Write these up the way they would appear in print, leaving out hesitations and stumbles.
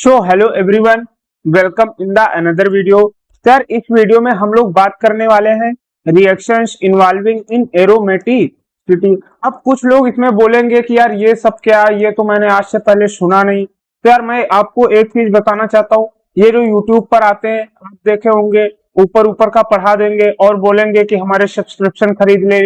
So hello everyone, welcome in the another video. Sir, इस video में हम लोग बात करने वाले हैं रिएक्शंस इन्वॉल्विंग इन एरोमेटिसिटी। अब कुछ लोग इसमें बोलेंगे कि यार ये सब क्या, ये तो मैंने आज से पहले सुना नहीं। तो यार मैं आपको एक चीज बताना चाहता हूँ, ये जो यूट्यूब पर आते हैं आप देखे होंगे, ऊपर ऊपर का पढ़ा देंगे और बोलेंगे कि हमारे सब्सक्रिप्शन खरीद ले।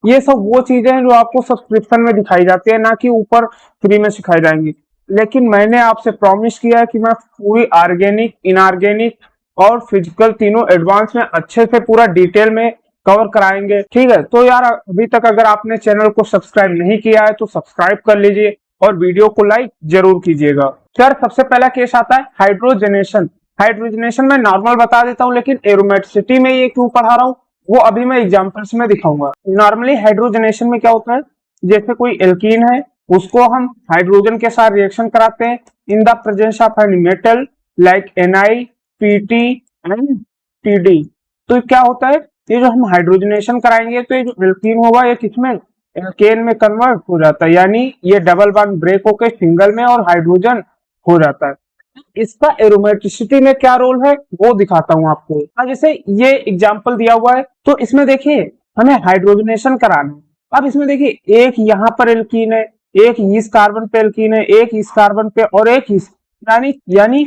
ये सब वो चीजें हैं जो आपको सब्सक्रिप्शन में दिखाई जाती है, ना कि ऊपर फ्री में सिखाई जाएंगी। लेकिन मैंने आपसे प्रॉमिस किया है कि मैं पूरी ऑर्गेनिक, इनऑर्गेनिक और फिजिकल तीनों एडवांस में अच्छे से पूरा डिटेल में कवर कराएंगे। ठीक है, तो यार अभी तक अगर आपने चैनल को सब्सक्राइब नहीं किया है तो सब्सक्राइब कर लीजिए और वीडियो को लाइक जरूर कीजिएगा। सर, सबसे पहला केस आता है हाइड्रोजनेशन। हाइड्रोजनेशन में नॉर्मल बता देता हूँ, लेकिन एरोमेटिसिटी में ये क्यों पढ़ा रहा हूँ वो अभी मैं एग्जांपल्स में दिखाऊंगा। नॉर्मली हाइड्रोजनेशन में क्या होता है, जैसे कोई एल्कीन है उसको हम हाइड्रोजन के साथ रिएक्शन कराते हैं in the presence of any metal like Na, Pt and Td। तो क्या होता है, ये जो हम हाइड्रोजनेशन कराएंगे तो ये जो एल्कीन होगा ये किसमें, एल्केन में कन्वर्ट हो जाता है, यानी ये डबल बॉन्ड ब्रेक होकर सिंगल में और हाइड्रोजन हो जाता है। इसका एरोमेटिसिटी में क्या रोल है वो दिखाता हूं आपको। जैसे ये एग्जांपल दिया हुआ है, तो इसमें देखिए हमें हाइड्रोजनेशन कराना है। अब इसमें देखिए एक यहाँ पर एल्कीन है, एक इस कार्बन पे एल्कीन है, एक इस कार्बन पे और एक इस, यानी यानी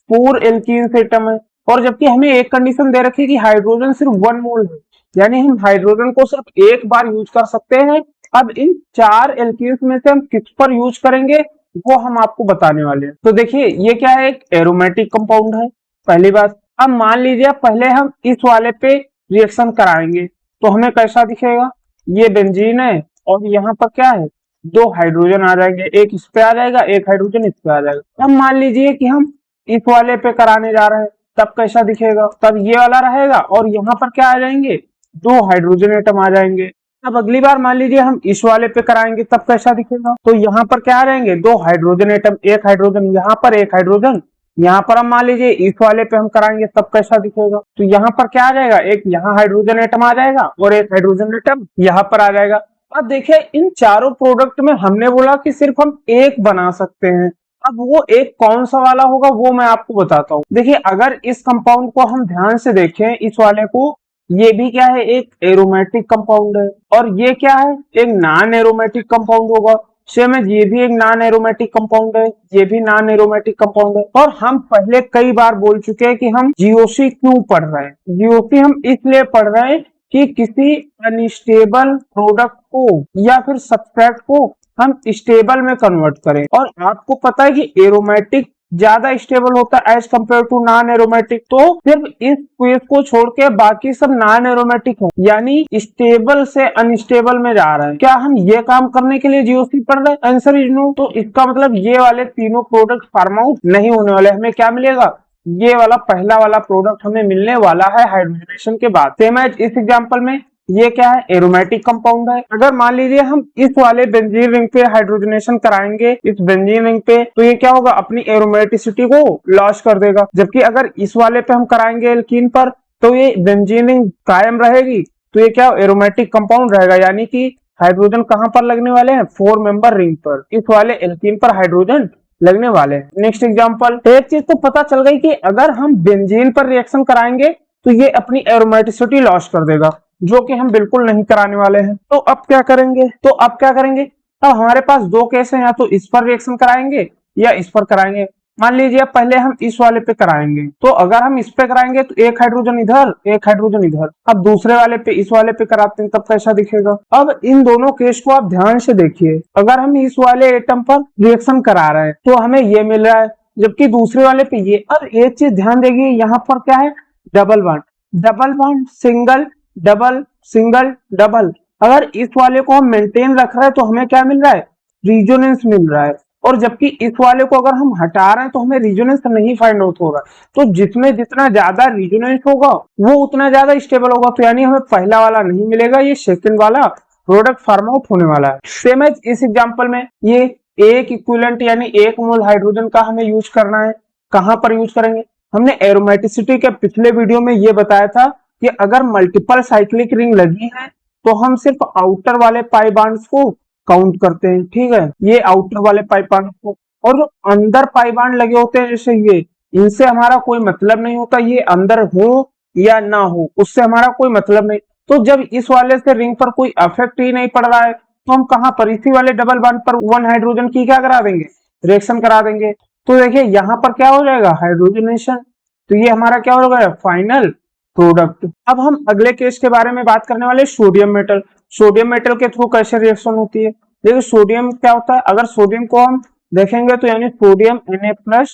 4 एल्कीन एटम है। और जबकि हमें एक कंडीशन दे रखी है कि हाइड्रोजन सिर्फ 1 मोल है, यानी हम हाइड्रोजन को सिर्फ एक बार यूज कर सकते हैं। अब इन 4 एल्कीन्स में से हम किस पर यूज करेंगे वो हम आपको बताने वाले हैं। तो देखिए ये क्या है, एक एरोमेटिक कंपाउंड है, पहली बात। अब मान लीजिए पहले हम इस वाले पे रिएक्शन कराएंगे तो हमें कैसा दिखेगा, ये बेंजीन है और यहाँ पर क्या है, 2 हाइड्रोजन आ जाएंगे, एक इस पे आ जाएगा, एक हाइड्रोजन इस पे आ जाएगा। अब मान लीजिए कि हम इस वाले पे कराने जा रहे हैं, तब कैसा दिखेगा, तब ये वाला रहेगा और यहाँ पर क्या आ जाएंगे, 2 हाइड्रोजन एटम आ जाएंगे। अब अगली बार मान लीजिए हम इस वाले पे कराएंगे तब कैसा दिखेगा, तो यहाँ पर क्या आ जाएंगे, 2 हाइड्रोजन एटम, एक हाइड्रोजन यहाँ पर, एक हाइड्रोजन यहाँ पर। हम मान लीजिए इस वाले पे हम कराएंगे तब कैसा दिखेगा, तो यहाँ पर क्या आ जाएगा, एक यहाँ हाइड्रोजन एटम आ जाएगा और एक हाइड्रोजन एटम यहाँ पर आ जाएगा। अब देखिए इन चारों प्रोडक्ट में हमने बोला कि सिर्फ हम एक बना सकते हैं। अब वो एक कौन सा वाला होगा वो मैं आपको बताता हूँ। देखिए अगर इस कंपाउंड को हम ध्यान से देखें, इस वाले को, ये भी क्या है, एक एरोमेटिक कंपाउंड है और ये क्या है, एक नॉन एरोमेटिक कंपाउंड होगा। सेम है, ये भी एक नॉन एरोमेटिक कंपाउंड है, ये भी नॉन एरोमेटिक कंपाउंड है। और हम पहले कई बार बोल चुके हैं कि हम जीओसी क्यों पढ़ रहे हैं। जीओसी हम इसलिए पढ़ रहे हैं कि किसी अनस्टेबल प्रोडक्ट को या फिर सब्सट्रैक्ट को हम स्टेबल में कन्वर्ट करें। और आपको पता है कि एरोमेटिक ज्यादा स्टेबल होता है as compare to non aromatic. तो सिर्फ इस केस को छोड़ के बाकी सब नॉन एरोमेटिक है, यानी स्टेबल से अनस्टेबल में जा रहा है। क्या हम ये काम करने के लिए जीओसी पढ़ रहे हैं? Answer is no. तो इसका मतलब ये वाले तीनों प्रोडक्ट फार्म आउट नहीं होने वाले। हमें क्या मिलेगा, ये वाला पहला वाला प्रोडक्ट हमें मिलने वाला है हाइड्रोजनेशन के बाद। सेम एज इस एग्जांपल में ये क्या है, एरोमेटिक कंपाउंड है। अगर मान लीजिए हम इस वाले बेंजीन रिंग पे हाइड्रोजनेशन कराएंगे, इस बेंजीन रिंग पे, तो ये क्या होगा, अपनी एरोमेटिसिटी को लॉस कर देगा। जबकि अगर इस वाले पे हम कराएंगे एल्कीन पर, तो ये बेंजीन रिंग कायम रहेगी, तो ये क्या एरोमेटिक कंपाउंड रहेगा। यानी कि हाइड्रोजन कहां पर लगने वाले हैं, 4 मेंबर रिंग पर, इस वाले एल्कीन पर हाइड्रोजन लगने वाले हैं। नेक्स्ट एग्जांपल, एक चीज तो पता चल गई कि अगर हम बेंजीन पर रिएक्शन कराएंगे तो ये अपनी एरोमेटिसिटी लॉस कर देगा, जो कि हम बिल्कुल नहीं कराने वाले हैं। तो अब क्या करेंगे, अब हमारे पास 2 केस हैं, या तो इस पर रिएक्शन कराएंगे या इस पर कराएंगे। मान लीजिए पहले हम इस वाले पे कराएंगे, तो अगर हम इस पे कराएंगे तो एक हाइड्रोजन इधर, एक हाइड्रोजन इधर। अब दूसरे वाले पे, इस वाले पे कराते हैं तब कैसा दिखेगा। अब इन दोनों केस को आप ध्यान से देखिए, अगर हम इस वाले एटम पर रिएक्शन करा रहे हैं तो हमें ये मिल रहा है, जबकि दूसरे वाले पे ये। अब एक चीज ध्यान देगी, यहाँ पर क्या है, double bond, double bond, single double, single double. अगर इस वाले को हम मेंटेन रख रहे हैं तो हमें क्या मिल रहा है, रिजोनेंस मिल रहा है। और जबकि इस वाले को अगर हम हटा रहे हैं तो हमें रिजोनेंस नहीं फाइंड आउट हो रहा है। तो जिसमें जितना ज्यादा रिजोनेंस होगा वो उतना ज्यादा स्टेबल होगा। तो यानी हमें पहला वाला नहीं मिलेगा, ये सेकंड वाला प्रोडक्ट फार्म आउट होने वाला है। सेम एज इस एग्जांपल में, ये एक इक्विवेलेंट यानी 1 मोल हाइड्रोजन का हमें यूज करना है। कहां पर यूज करेंगे, हमने एरोमेटिसिटी के पिछले वीडियो में ये बताया था कि अगर मल्टीपल साइक्लिक रिंग लगी है तो हम सिर्फ आउटर वाले पाई बॉन्ड्स को काउंट करते हैं। ठीक है, ये आउटर वाले पाई बॉन्ड्स को और जो अंदर पाई बॉन्ड लगे होते हैं जैसे ये, इनसे हमारा कोई मतलब नहीं होता, ये अंदर हो या ना हो उससे हमारा कोई मतलब नहीं। तो जब इस वाले से रिंग पर कोई इफेक्ट ही नहीं पड़ रहा है तो हम कहाँ पर इसी वाले डबल बॉन्ड पर वन हाइड्रोजन की क्या करा देंगे, रिएक्शन करा देंगे। तो देखिए यहाँ पर क्या हो जाएगा, हाइड्रोजनेशन। तो ये हमारा क्या हो गया, फाइनल प्रोडक्ट। अब हम अगले केस के बारे में बात करने वाले, सोडियम मेटल। सोडियम मेटल के थ्रू कैसे रिएक्शन होती है। देखिए सोडियम क्या होता है, अगर सोडियम को हम देखेंगे तो यानी सोडियम Na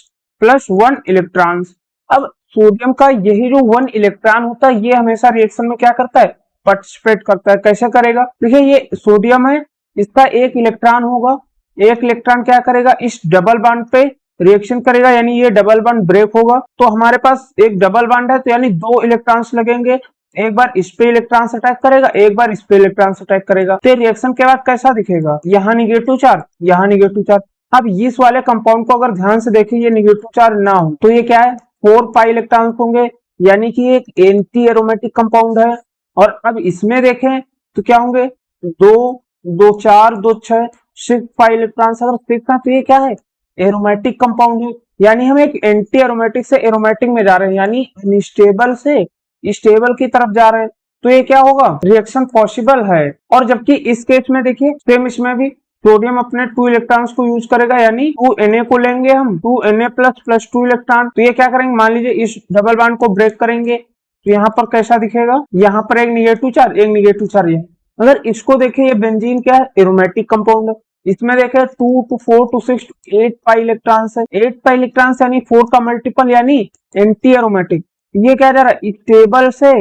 प्लस 1 इलेक्ट्रॉन। अब सोडियम का यही जो 1 इलेक्ट्रॉन होता है ये हमेशा रिएक्शन में क्या करता है, पार्टिसिपेट करता है। कैसे करेगा, देखिए ये सोडियम है, इसका एक इलेक्ट्रॉन होगा, एक इलेक्ट्रॉन क्या करेगा, इस डबल बॉन्ड पे रिएक्शन करेगा, यानी ये डबल बॉन्ड ब्रेक होगा। तो हमारे पास एक डबल बॉन्ड है तो यानी 2 इलेक्ट्रॉन्स लगेंगे, एक बार इस पे इलेक्ट्रॉन्स अटैक करेगा, एक बार इस पे इलेक्ट्रॉन्स अटैक करेगा। तो रिएक्शन के बाद कैसा दिखेगा, यहाँ निगेटिव चार्ज, यहाँ निगेटिव चार्ज। अब इस वाले कंपाउंड को अगर ध्यान से देखें ये निगेटिव चार्ज ना हो तो ये क्या है, 4 पाई इलेक्ट्रॉन्स होंगे, यानी कि एक एंटी एरोमेटिक कंपाउंड है। और अब इसमें देखें तो क्या होंगे, 2 2 4 2 6 6 पाई इलेक्ट्रॉन्स। अगर 6 है तो ये क्या है, एरोमेटिक कंपाउंड है, यानी हम एक एंटी एरोमेटिक से एरोमेटिक में जा रहे हैं, यानी अनस्टेबल से स्टेबल की तरफ जा रहे हैं। तो ये क्या होगा, रिएक्शन पॉसिबल है। और जबकि इस केस में देखिए सेम इसमें भी सोडियम अपने 2 इलेक्ट्रॉन्स को यूज करेगा, यानी 2Na को लेंगे हम, 2Na प्लस 2 इलेक्ट्रॉन। तो ये क्या करेंगे, मान लीजिए इस डबल बॉन्ड को ब्रेक करेंगे तो यहाँ पर कैसा दिखेगा, यहाँ पर एक निगेटिव चार्ज, एक निगेटिव चार्ज है। अगर इसको देखें ये बेंजीन क्या है, एरोमेटिक कंपाउंड है। इसमें देखें 2 to 4 to 6 to 8 pi electrons है, 8 पाई इलेक्ट्रॉन्स यानी 4 का मल्टीपल, यानी एंटी एरोमेटिक। ये क्या जा रहा है, स्टेबल से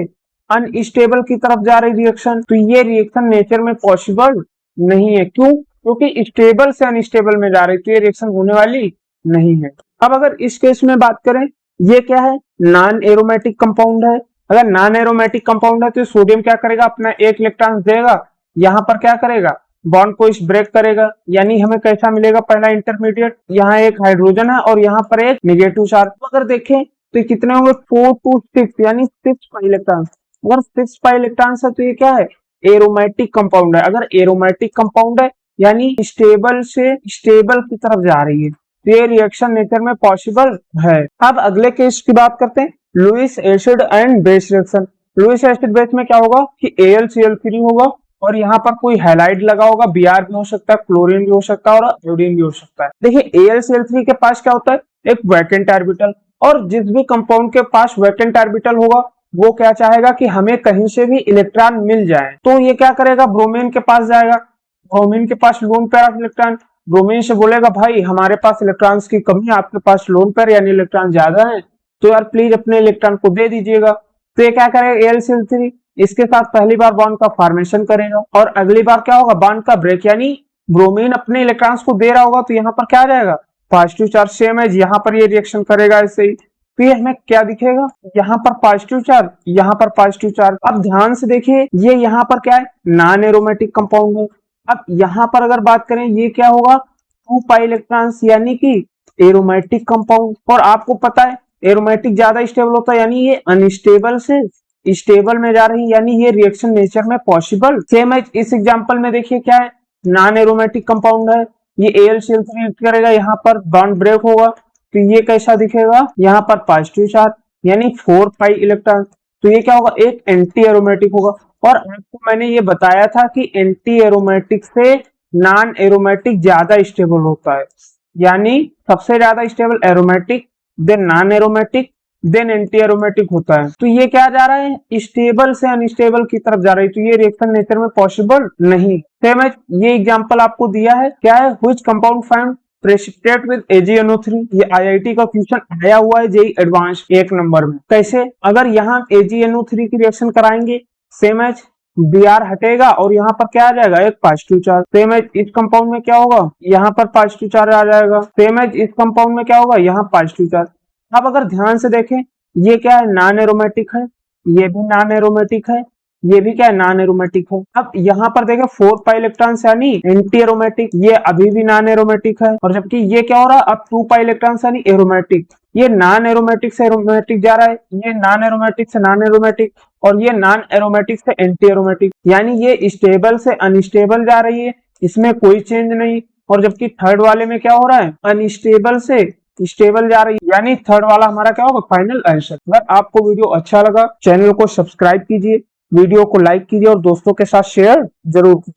अनस्टेबल की तरफ जा रही रिएक्शन। तो ये रिएक्शन नेचर में पॉसिबल नहीं है। क्यों, क्योंकि स्टेबल से अनस्टेबल में जा रही, तो ये रिएक्शन होने वाली नहीं है। अब अगर इस केस में बात करें, ये क्या है, नॉन एरोमेटिक कंपाउंड है। अगर नॉन एरोमेटिक कंपाउंड है तो सोडियम क्या करेगा, अपना एक इलेक्ट्रॉन देगा, यहाँ पर क्या करेगा, बॉन्ड को इस ब्रेक करेगा, यानी हमें कैसा मिलेगा, पहला इंटरमीडिएट, यहाँ एक हाइड्रोजन है और यहाँ पर एक निगेटिव चार्ज। अगर देखें तो कितने होंगे, 4 to 6 यानी 6 पाई इलेक्ट्रॉन। अगर 6 पाई इलेक्ट्रॉन है तो ये क्या है, एरोमेटिक कंपाउंड है। अगर एरोमेटिक कंपाउंड है यानी स्टेबल से स्टेबल की तरफ जा रही है, तो ये रिएक्शन नेचर में पॉसिबल है। अब अगले केस की बात करते हैं, Lewis acid and base reaction. Lewis acid base में क्या होगा कि AlCl3 होगा और यहाँ पर कोई हैलाइड लगा होगा, Br भी हो सकता है, क्लोरीन भी हो सकता है और आयोडीन भी हो सकता है। देखिए AlCl3 के पास क्या होता है, एक वैकेंट ऑर्बिटल, और जिस भी कंपाउंड के पास वैकेंट ऑर्बिटल होगा वो क्या चाहेगा कि हमें कहीं से भी इलेक्ट्रॉन मिल जाए। तो ये क्या करेगा, ब्रोमीन के पास जाएगा, ब्रोमीन के पास lone pair of electron, bromine से बोलेगा भाई हमारे पास इलेक्ट्रॉन्स की कमी है, आपके पास लोन पेयर यानी इलेक्ट्रॉन ज्यादा है, तो यार प्लीज अपने इलेक्ट्रॉन को दे दीजिएगा। तो ये क्या करेगा, AlCl3 इसके साथ पहली बार बॉन्ड का फॉर्मेशन करेगा और अगली बार क्या होगा, बॉन्ड का ब्रेक, यानी ब्रोमीन अपने इलेक्ट्रॉन्स को दे रहा होगा तो यहाँ पर क्या आ जाएगा, पॉजिटिव चार्ज। सेम है, यहाँ पर ये रिएक्शन करेगा ऐसे ही, तो ये हमें क्या दिखेगा, यहाँ पर पॉजिटिव चार्ज, यहाँ पर पॉजिटिव चार्ज। अब ध्यान से देखिए ये यहाँ पर क्या है, नॉन एरोमेटिक कंपाउंड है। अब यहाँ पर अगर बात करें ये क्या होगा, 2 पाई इलेक्ट्रॉन्स यानी कि एरोमेटिक कंपाउंड। और आपको पता है एरोमेटिक ज्यादा स्टेबल होता है, यानी ये अनस्टेबल से स्टेबल में जा रही, यानी ये रिएक्शन नेचर में पॉसिबल। सेम है, इस एग्जांपल में देखिए क्या है, नॉन एरोमेटिक कंपाउंड है, ये AlCl3 करेगा, यहाँ पर बॉन्ड ब्रेक होगा तो ये कैसा दिखेगा, यहाँ पर पॉजिटिव चार्ज यानी 4 पाई इलेक्ट्रॉन। तो ये क्या होगा, एक एंटी एरोमेटिक होगा। और आपको मैंने ये बताया था कि एंटी एरोमेटिक से नॉन एरोमेटिक ज्यादा स्टेबल होता है, यानी सबसे ज्यादा stable aromatic, then non aromatic, then anti aromatic होता है। तो ये क्या जा रहा है, स्टेबल से अनस्टेबल की तरफ जा रही है, तो ये रिएक्शन नेचर में पॉसिबल नहीं। सेम है, ये एग्जांपल आपको दिया है, क्या है, which compound found precipitate with AgNO3। ये IIT का क्वेश्चन आया हुआ है जेई एडवांस 1 नंबर में। कैसे, अगर यहाँ AgNO3 की रिएक्शन कराएंगे, सेम एज Br हटेगा और यहाँ पर क्या आ जाएगा, एक पॉजिटिव चार्ज। सेम एज इस कंपाउंड में क्या होगा, यहाँ पर पॉजिटिव चार्ज आ जाएगा। सेम एज इस कंपाउंड में क्या होगा, यहाँ पॉजिटिव चार्ज। अब अगर ध्यान से देखें ये क्या है, नॉन एरोमेटिक है, ये भी नॉन एरोमेटिक है, ये भी क्या है, नॉन एरोमेटिक है। अब यहाँ पर देखें 4 पाई इलेक्ट्रॉन्स यानी एंटी एरोमेटिक, ये अभी भी नॉन एरोमेटिक है। और जबकि ये क्या हो रहा है, अब 2 पाई इलेक्ट्रॉन्स यानी एरोमेटिक, ये नॉन एरोमेटिक से एरोमेटिक जा रहा है, ये नॉन एरोमेटिक से नॉन एरोमेटिक, और ये नॉन एरोमेटिक से एंटी एरोमेटिक, यानी ये स्टेबल से अनस्टेबल जा रही है, इसमें कोई चेंज नहीं। और जबकि थर्ड वाले में क्या हो रहा है, अनस्टेबल से स्टेबल जा रही है, यानी थर्ड वाला हमारा क्या होगा, फाइनल आंसर। अगर आपको वीडियो अच्छा लगा, चैनल को सब्सक्राइब कीजिए, वीडियो को लाइक कीजिए और दोस्तों के साथ शेयर जरूर कीजिए।